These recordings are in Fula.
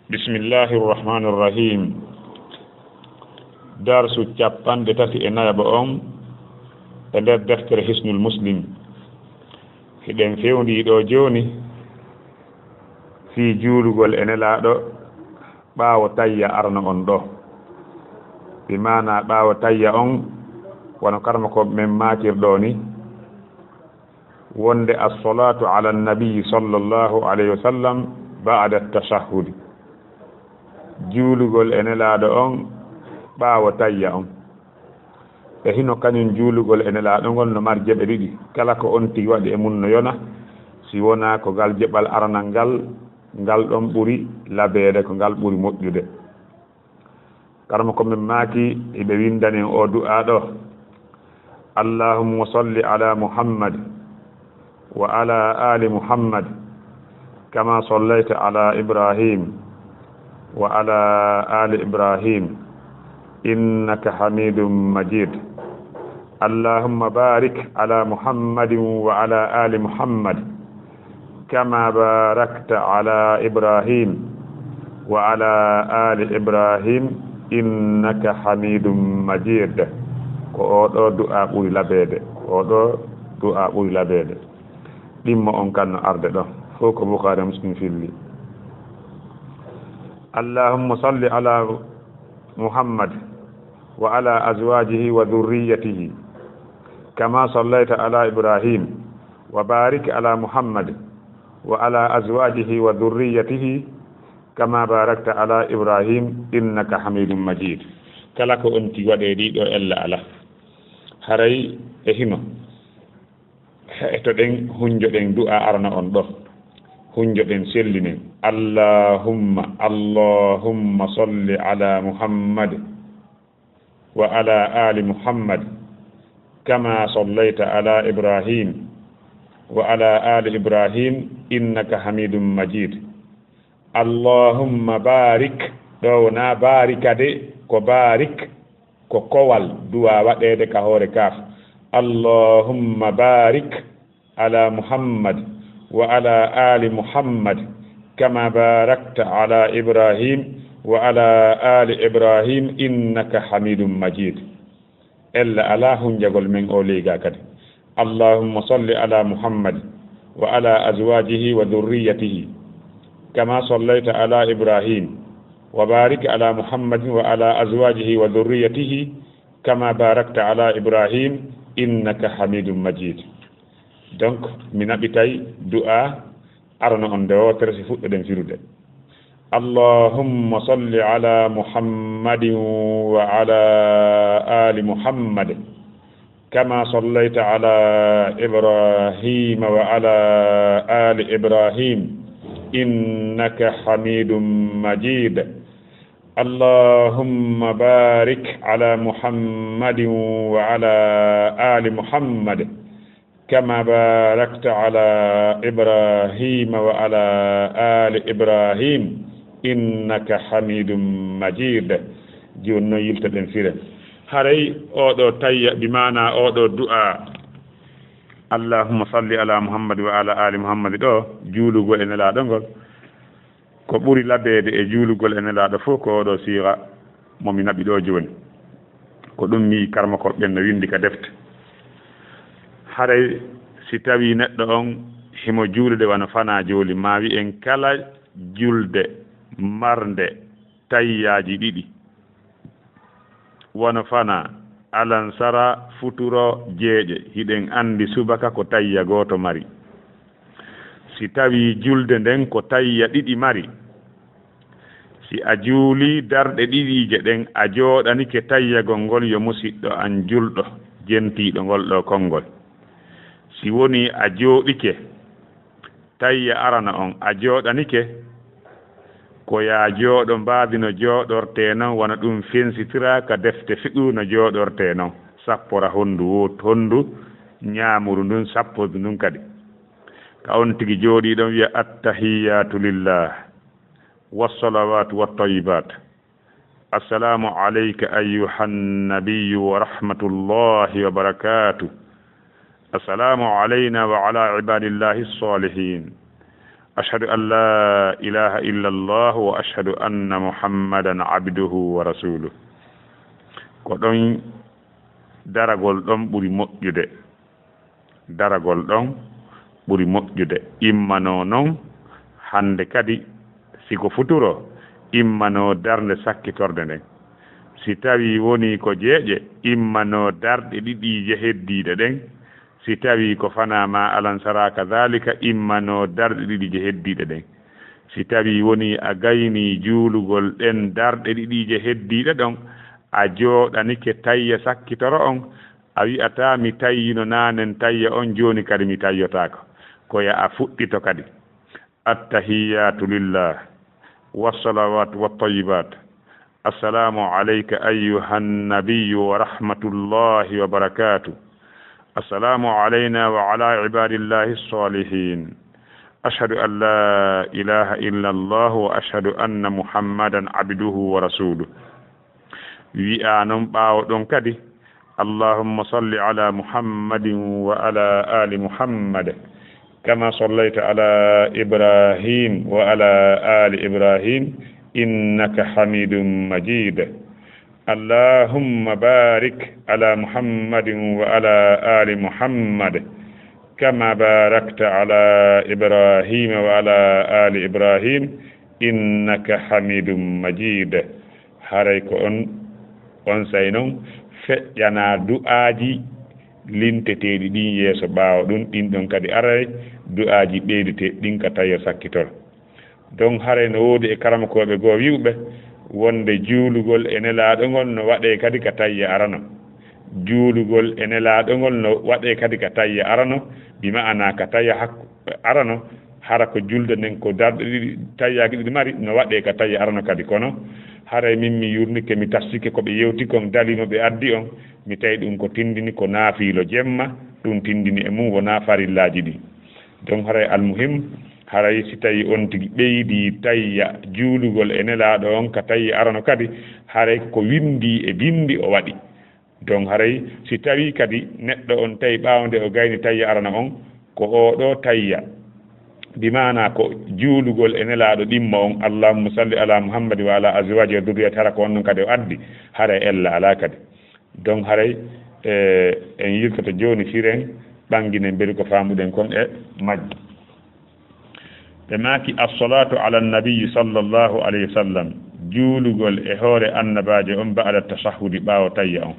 bismillahir rahmanir rahim. Darsu capanɗe tati e nayaɓa on e nder deftere Hisnul Muslim. Hiɗen fewndi ɗo joni fi juulugol e nelaɗo ɓaawo tayya arno on ɗo. Bi mana ɓaawo tayya on wono karma ko men matirɗo ni wonde as-salatu ala an-nabi sallallahu alayhi wa sallam ba'da at-tashahhud. Juulugol e nelaɗo on ɓaawo tayya on e hino kañum juulugol e nelaɗo ngol no mari jeɓe ɗiɗi. Kala ko on tigi waɗi e mun no yona si wona ko ngal jeɓal aranal ngal ɗon ɓuri labeede ko ngal ɓuri moƴƴude. Karma ko min maaki eɓe windani o du'a ɗo: Allahumma salli ala Muhammad wa ala ali Muhammad kama sallayta ala Ibrahim wa ala ali Ibrahim innaka hamidum majid. Allahumma barik ala Muhammadin wa ala ali Muhammad kama barakta ala Ibrahim wa ala ali Ibrahim innaka hamidum majid. Ko oɗo du'a ɓuri labeede, oɗo du'a ɓuri labeede. Ɗimmo on kanno arde ɗo fof ko Bukhari Muslim filli. Allahumma salli ala Muhammad wa ala azwajihi wa dhurriyyatihi kama sallaita ala Ibrahim wa barik ala Muhammad wa ala azwajihi wa dhurriyyatihi kama barakta ala Ibrahim innaka hamidum majid. Kala ko on ti waɗe ɗiɗo ella ala haray e hino to ɗen hunjoɗen du'a arna on ɗo hunjoɗen sellinen Allahumma salli ala Muhammad wa ala ali Muhammad kama sallaita ala Ibrahim wa ala ali Ibrahim innaka hamidum majid. Allahumma barik ɗo wona barika de ko barik ko kowal du'a waɗede ka hoore kaaf. Allahumma barik ala Muhammad wa ala ali Muhammad kama barakta ala Ibrahim wa ala ali Ibrahim innaka hamidum majid. Ella ala hunjagol men o liga kadi. Allahumma salli ala Muhammad wa ala azwajihi wa dhurriyyatihi kama sallaita ala Ibrahim wa barik ala Muhammadin wa ala azwajihi wa dhurriyyatihi kama barakta ala Ibrahim innaka hamidum majid. Donc mi naɓitay du'a arno on nde wotere si fuɗɗoɗen firude. Allahumma salli ala Muhammadin wa ala ali Muhammad kama sallaita ala Ibrahim wa ala ali Ibrahim innaka hamidum majid. Allahumma barik ala Muhammadin wa ala ali Muhammad kama barakta ala Ibrahim wa ala ali Ibrahim innaka hamidum majid. Joni no yiltoɗen fire haray oɗo tayya bi mana oɗo du'a Allahumma salli ala Muhammad wa ala ali Muhammad ɗo juulugol e nelaɗo ngol ko ɓuri labeede e juulugol e nelaɗo fof ko oɗo siira momi naɓi ɗo joni ko ɗum mi karma ko ɓen no windi ka defte. Haray si tawi neɗɗo on himo juulde wano fana jooli ma wi en kala julde marnde tayyaji ɗiɗi wono fana alansara futuro jeeƴe hiɗen andi subaka ko tayya goto mari. Si tawi julde nden ko tayya ɗiɗi mari si a juuli darɗe ɗiɗije ɗen a jooɗanike tayyagol ngol yo musidɗo an julɗo jentiɗo ngol ɗo konngol. Si woni a jooɗike tayya arana on a jooɗanike ko ya jooɗo mbaadi no jooɗorte noon wona ɗum fensitira ka defte fiɗu no jooɗorte noon sappora hondu ñaamuru ndun sappodu ndun kadi ka on tigi jooɗiɗon wiya attahiyatu lillah wassalawatu wattayibat. Assalamu alayka ayyuhan nabiyyu wa rahmatullahi wa barakatuh. Assalamu alayna wa ala ibadillahi as-salihin. أشهد أن لا إله إلا الله وأشهد أن محمدا عبده ورسوله كدون daragol ɗon ɓuri moƴƴude daragol ɗon ɓuri moƴƴude immano noon hande kadi siko futuro immano darde sakkitorde nden si tawi woni ko jeeƴe immano darɗe ɗiɗije heddiɗe ɗen si tawi ko fanama alansara kadalika immano darɗe ɗiɗije heddiɗe ɗen si tawi woni a gayni juulugol ɗen darɗe ɗiɗije heddiɗe ɗon a jooɗanike tayya sakkitoro on a wi'ata mi tayyino nanen tayya on joni kadi mi tayyotako koya a fuɗɗito kadi attahiyatu lillah wassalawatu wattayibat assalamu alayka ayyuha nabiyyu wa rahmatullahi wa barakatuh assalamu alayna wa ala ibadillahi as-salihin ashhadu an la ilaha illa allah wa ashhadu anna muhammadan abduhu wa rasuluhu wi'a non ɓaawo ɗon kadi allahumma salli ala muhammadin wa ala ali muhammad kama sallaita ala ibrahim wa ala ali ibrahim innaka hamidum majid allahumma barik ala muhammadin wa ala ali muhammad kama barakta ala ibrahim wa ala ali ibrahim innaka hamidum majid haray ko on say noon feƴƴana du'aaji linteteeɗi ɗin yeeso ɓaawo ɗum ɗin ɗon kadi aray du'aaji ɓeydete ɗin ka tawi sakkitol donc haray no woodi e karamakooɓe goo wiwɓe wonde juulugol e nelaaɗo ngol no waɗee kadi ka tawi arano juulugol e nelaaɗo ngol no waɗee kadi ka tawi arano bi ma'ana ka tawi arano hara ko julde nden ko darɗe ɗiɗi tawiyaaki ɗiɗi mari no waɗee ka tawi arano kadi kono haray min mi yurnike mi tafsike koɓe yewti kon dalino ɓe addi on mi tawi ɗum ko tindini ko naafiilo jemma ɗum tindini e mum wona farillaji ɗi donc haray almuhim haray si tawi on tigi ɓeydi tayya juulugol e nelaaɗo on ka tawi arano kadi haray ko windi e bindi o waɗi donc haray si tawi kadi neɗɗo on tawi ɓawnde o gayni tayya arano on ko oɗo tayya bimana ko juulugol e nelaaɗo ɗimma on allahumma salli ala muhammadi wa ala azwaji wa durriyati hara ko on ɗon kadi o addi haray ella ala kadi donc haray en yirtoto joni firen ɓangguinen mbeɗi ko famuɗen kon e majji ɓe maaki assalatu ala nabiyi sallllahu alayhi wa sallam juulugol e hoore annabajo on ba'da tasahudi ɓaawo tayya on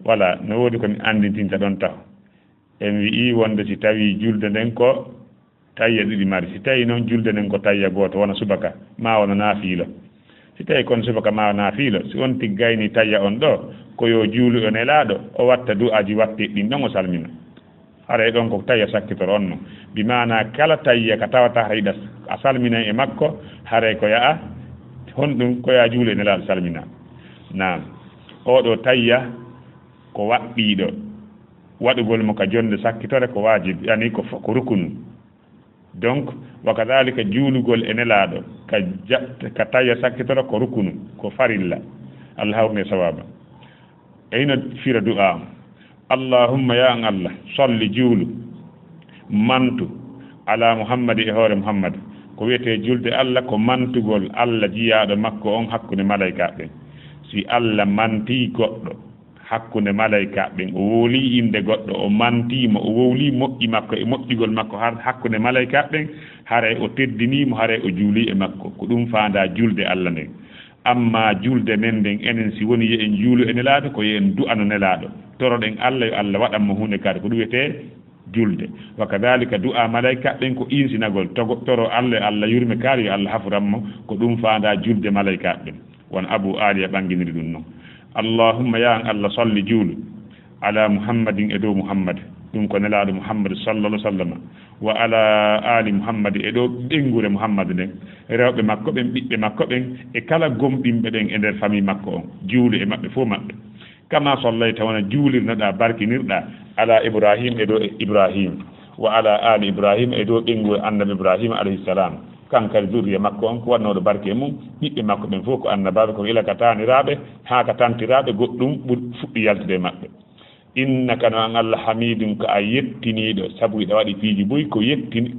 voilà no woodi komi andintinta ɗon taw en wi'i wonde si tawi julde nden ko tayya ɗiɗi mari si tawi noon julde nden ko tayya gooto wona subaka ma wona naafiilo si tawi kono subaka ma naafiilo si on tiggi gayni tayya on ɗo ko yo juulu o nelaaɗo o watta du'aji watte ɗin ɗon o salmina haray ɗon ko tayya sakkitoro on no bi mana kala tayya ka tawata hayɗa a salmina e makko haray ko ya'a honɗum ko ya juulu e nelaaɗo salmina naam oɗo tayya ko waɗɗiɗo waɗugol mo ka jonde sakkitore ko wajibi yani ko rukunu donc wa kadhalika juulugol e nelaaɗo ka tayya sakkitoro ko rukunu ko farilla allah hawrne sawaba eyno fira du'a allahumma ya allah salli juulu mantu ala muhammadi e hoore muhammad ko wiyete julde allah ko mantugol allah jiyaaɗo makko on hakkunde malaika ɓen si allah manti goɗɗo hakkunde malaika ɓen o wooli inde goɗɗo o mantimo o wowli moƴƴi makko e moƴƴigol makko har hakkunde malaika ɓen haray o teddinimo haray o juuli e makko ko ɗum faanda julde allah nden amma julde men nden enen si woni ye en juulu e nelaaɗo ko ye en du'ano nelaaɗo toroɗen allah yo allah waɗanmo hunde kadi ko ɗum wiyete julde wa kadhalika du'a malaika ɓen ko insinagol toro allah allah yurme kaari yo allah hafuranmo ko ɗum faanda julde malaika ɓen won abu aliya ɓanginiri ɗum noon allahumma ya allah salli juulu ala muhammadin e dow muhammad ɗum ko nelaaɗo muhammad sallallahu sallam wa ala ali muhammad e ɗo ɓengure muhammad nden rewɓe makko ɓen ɓiɓɓe makko ɓen e kala gomɗinɓe ɓen e nder famille makko on juulu e maɓɓe fof maɓɓe kama sallayta wona juulirnoɗa barkinirɗa ala ibrahim e dow ibrahim wa ala ali ibrahim e dow ɓengure annabi ibrahima alayhi salam kankari zuriya makko on ko wannoɗo barke mum ɓiɓɓe makko ɓen fof ko annabaɓe ko ila ka taniraɓe ha ka tantiraɓe goɗɗum fuɗɗi yaltude maɓɓe innaka no an Allah hamidun ko a yettiniɗo sabu iɗa waɗi piiji boyi ko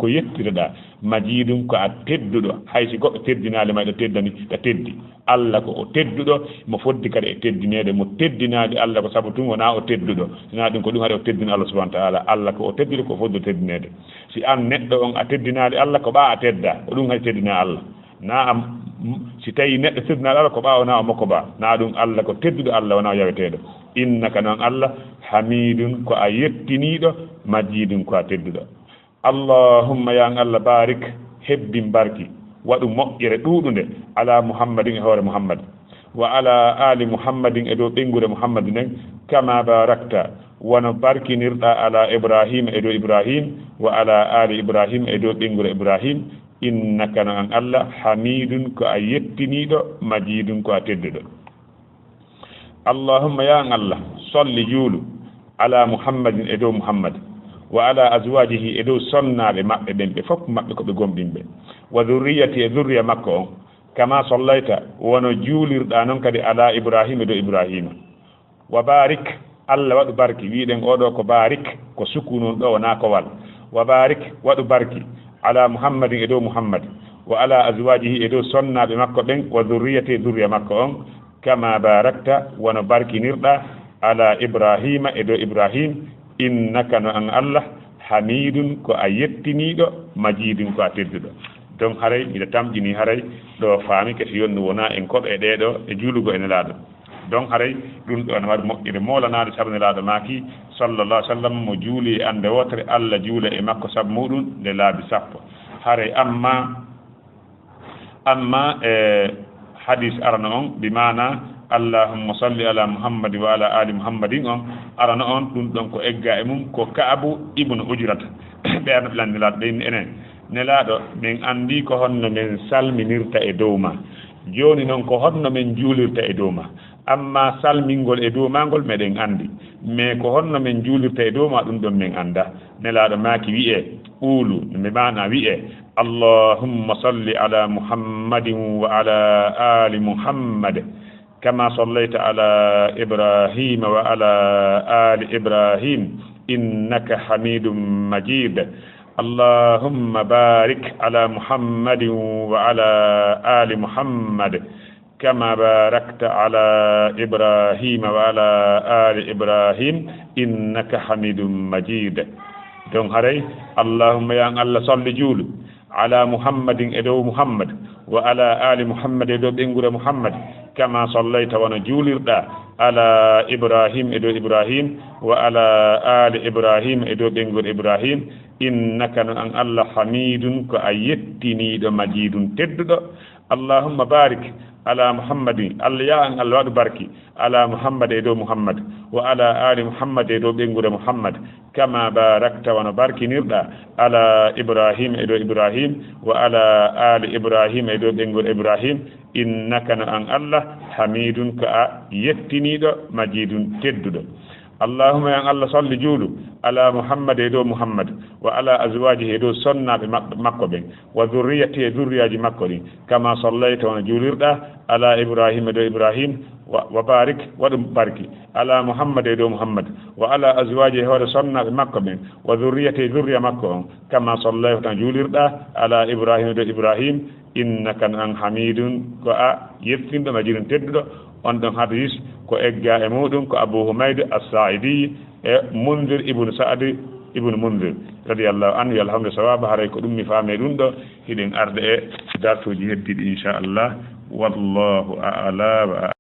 yettireɗa majidum ko a tedduɗo haysi goɗɗo teddinade ma ɗo teddani ɗa teddi Allah ko o tedduɗo mo foddi kadi e teddinede mo teddinade Allah ko sabu tun wona o tedduɗo sina ɗum ko ɗum haɗa o teddina Allah subahana taala Allah ko o tedduɗo ko foddo teddinede si an neɗɗo on a teddinade Allah ko ɓa a tedda ko ɗum hay teddina Allah na am si tawi neɗɗo teddinaɗo Allah ko ɓa wona o makko ba na ɗum Allah ko tedduɗo Allah wona o yaweteɗo innaka noon Allah hamidun ko a yettiniɗo majidun ko a tedduɗo allahumma ya Allah barik hebbin barki waɗu moƴƴere ɗuɗunde ala muhammadin e hoore muhammad wa ala ali muhammadin e dow ɓengude muhammad nden kama barakta wono barkinirɗa ala ibrahima e dow ibrahim wa ala ali ibrahima e dow ɓengude ibrahim innaka no an Allah hamidun ko a yettiniɗo majidun ko a tedduɗo allahumma ya Allah solli juulu ala muhammadin e dow muhammad wa ala azwajihi e dow sonnaɓe maɓɓe ɓen ɓe fof maɓɓe koɓe gomɗinɓe wa dhurriyati e dhurriya makko on kama sollayta wono juulirɗa noon kadi ala ibrahima e dow ibrahima wa barik Allah waɗu barki wiɗen oɗo ko barik ko sukunu ɗo wona ko wal wa barik waɗu barki ala muhammadin e dow muhammad wa ala azwajihi e dow sonnaɓe makko ɓen wa dhurriyati e dhurriya makko on kama barakta wono barkinirɗa ala ibrahima e dow ibrahim innaka no an Allah hamidun ko a yettiniɗo majidun ko a tedduɗo donc haray mbiɗa tamƴini haray ɗo faami kesi yonno wona en koɗo e ɗeɗo e juulugo ene laaɗo donc haray ɗum ɗo ne waɗi moƴƴire molanade saabu ne laaɗo maki sallallah sallam mo juuli e ande wotere Allah juula e makko saabu muɗum nde laabi sappo haray amma e hadis arano on bi mana allahumma salli ala muhammadin wa ala ali muhammadin on arano on ɗum ɗon ko egga e mum ko kaabu ibnu ujrat ɓe arno ɓilan nelaɗo ɓeyni enen nelaɗo min andi ko honno min salminirta e dow ma joni noon ko honno min juulirta e dow ma amma salmingol e dow ma ngol meɗen andi mais ko honno min juulirta e dow ma ɗum ɗon min anda nelaɗo maki wiye ɓuulu mi mana wiye allahumma salli ala muhammadin wa ala ali muhammad kama sallayta ala ibrahima wa ala ali ibrahim innaka hamidum majid allahumma barik ala muhammadin wa ala ali muhammad kama barakta ala ibrahima wa ala ali ibrahim innaka hamidum majid donc haray allahumma ya Allah salli juulu ala muhammadin e dow muhammad wa ala ali muhammad e dow ɓengure muhammad kama sallayta wono juulirɗa ala ibrahim e dow ibrahim wa ala ali ibrahim e dow ɓengure ibrahim innaka no an Allah hamidun ko a yettiniɗo majidun tedduɗo allahumma barik ala muhammadin Allah ya an Allah waɗu barki ala muhammad e dow muhammad wa ala ali muhammad e dow ɓengure muhammad kama barakta wono barkinirɗa ala ibrahim e dow ibrahim wa ala ali ibrahim e dow ɓengure ibrahim innaka no an Allah hamidun ko a yettiniɗo majidun tedduɗo allahumma ya Allah salli juulu ala muhammad e dow muhammad wa ala azwajihi e dow sonnaɓe makko ɓen wa dhurriyati e dhurriyaji makko ɗin kama sallayta wono juulirɗa ala ibrahima e dow ibrahim wa barik waɗum barki ala muhammad e dow muhammad wa ala azwajihi e hoore sonnaɓe makko ɓen wa dhurriyati e dhurriya makko on kama sallayta juulirɗa ala ibrahima e dow ibrahim innaka an hamidun ko a yettinɗo majidun tedduɗo on ɗon hadis ko egga e muɗum ko abou humayde as-sa'idi e mundir ibnu sa'di ibnu mundir radiyallahu anhu alhamdu sawaba haray ko ɗum mi faame ɗum ɗo hiɗen arde e dartuji heddiɗi inchallah wallahu a'la wa